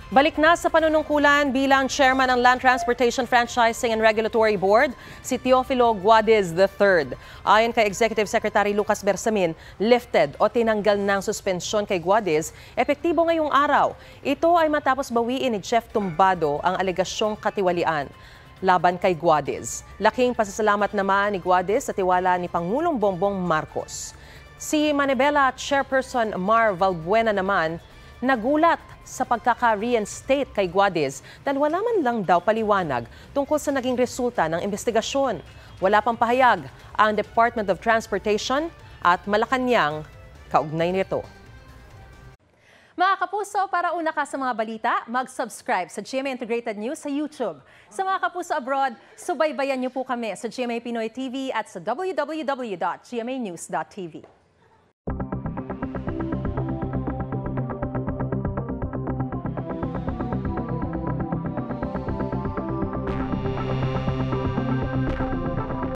Balik na sa panunungkulan bilang chairman ng Land Transportation Franchising and Regulatory Board, si Teofilo Guadez III. Ayon kay Executive Secretary Lucas Bersamin, lifted o tinanggal ng suspensyon kay Guadez, epektibo ngayong araw. Ito ay matapos bawiin ni Jeff Tumbado ang alegasyong katiwalian laban kay Guadez. Laking pasasalamat naman ni Guadez sa tiwala ni Pangulong Bongbong Marcos. Si Manibela Chairperson Mar Valbuena naman, nagulat sa pagkaka-reinstate kay Guadez dahil wala man lang daw paliwanag tungkol sa naging resulta ng investigasyon. Wala pang pahayag ang Department of Transportation at Malacanang kaugnay nito. Mga kapuso, para una ka sa mga balita, mag-subscribe sa GMA Integrated News sa YouTube. Sa mga kapuso abroad, subaybayan niyo po kami sa GMA Pinoy TV at sa www.gmanews.tv.